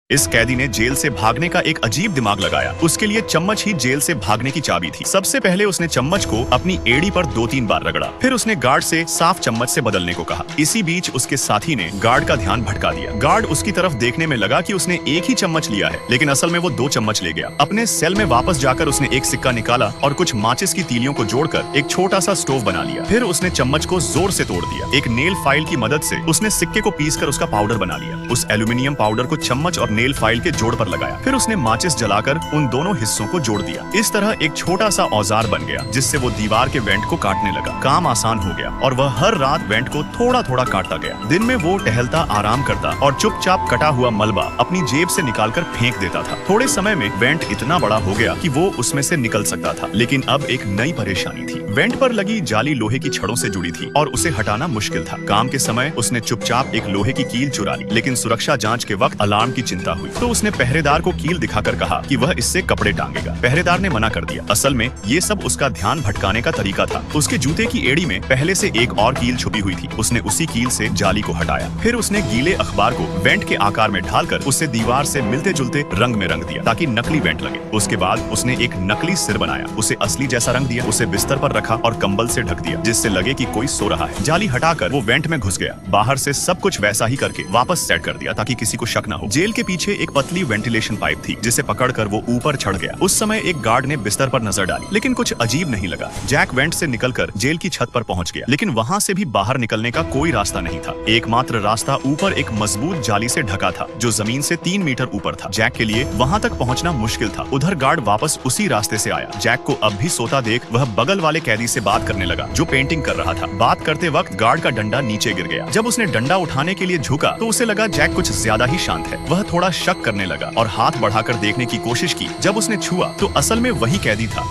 इस कैदी ने जेल से भागने का एक अजीब दिमाग लगाया। उसके लिए चम्मच ही जेल से भागने की चाबी थी। सबसे पहले उसने चम्मच को अपनी एड़ी पर 2-3 बार रगड़ा। फिर उसने गार्ड से साफ चम्मच से बदलने को कहा। इसी बीच उसके साथी ने गार्ड का ध्यान भटका दिया। गार्ड उसकी तरफ देखने में लगा कि उसने एक ही चम्मच लिया है, लेकिन असल में वो 2 चम्मच ले गया। अपने सेल में वापस जाकर उसने एक सिक्का निकाला और कुछ माचिस की तीलियों को जोड़कर एक छोटा सा स्टोव बना लिया। फिर उसने चम्मच को जोर से तोड़ दिया। एक नेल फाइल की मदद से उसने सिक्के को पीसकर उसका पाउडर बना लिया। उस एल्यूमिनियम पाउडर को चम्मच और नेल फाइल के जोड़ पर लगाया। फिर उसने माचिस जलाकर उन दोनों हिस्सों को जोड़ दिया। इस तरह एक छोटा सा औजार बन गया, जिससे वो दीवार के वेंट को काटने लगा। काम आसान हो गया और वह हर रात वेंट को थोड़ा थोड़ा काटता गया। दिन में वो टहलता, आराम करता और चुपचाप कटा हुआ मलबा अपनी जेब से निकालकर फेंक देता था। थोड़े समय में वेंट इतना बड़ा हो गया कि वो उसमें से निकल सकता था। लेकिन अब एक नई परेशानी थी। वेंट पर लगी जाली लोहे की छड़ों से जुड़ी थी और उसे हटाना मुश्किल था। काम के समय उसने चुपचाप एक लोहे की कील चुरा ली, लेकिन सुरक्षा जांच के वक्त अलार्म की चिंता हुई तो उसने पहरेदार को कील दिखाकर कहा कि वह इससे कपड़े टांगेगा। पहरेदार ने मना कर दिया। असल में ये सब उसका ध्यान भटकाने का तरीका था। उसके जूते की एड़ी में पहले से एक और कील छुपी हुई थी। उसने उसी कील से जाली को हटाया। फिर उसने गीले अखबार को वेंट के आकार में ढालकर उसे दीवार से मिलते जुलते रंग में रंग दिया ताकि नकली वेंट लगे। उसके बाद उसने एक नकली सिर बनाया, उसे असली जैसा रंग दिया, उसे बिस्तर पर रखा और कंबल से ढक दिया, जिससे लगे कि कोई सो रहा है। जाली हटाकर वो वेंट में घुस गया। बाहर से सब कुछ वैसा ही करके वापस सेट कर दिया ताकि किसी को शक न हो। जेल के पीछे एक पतली वेंटिलेशन पाइप थी, जिसे पकड़कर वो ऊपर चढ़ गया। उस समय एक गार्ड ने बिस्तर पर नजर डाली, लेकिन कुछ अजीब नहीं लगा। जैक वेंट से निकलकर जेल की छत पर पहुंच गया, लेकिन वहां से भी बाहर निकलने का कोई रास्ता नहीं था। एकमात्र रास्ता ऊपर एक मजबूत जाली से ढका था, जो जमीन से 3 मीटर ऊपर था। जैक के लिए वहां तक पहुंचना मुश्किल था। उधर गार्ड वापस उसी रास्ते से आया। जैक को अब भी सोता देख वह बगल वाले कैदी से बात करने लगा, जो पेंटिंग कर रहा था। बात करते वक्त गार्ड का डंडा नीचे गिर गया। जब उसने डंडा उठाने के लिए झुका तो उसे लगा जैक कुछ ज्यादा ही शांत है। वह थोड़ा शक करने लगा और हाथ बढ़ाकर देखने की कोशिश की। जब उसने छुआ तो असल में वही कैदी था।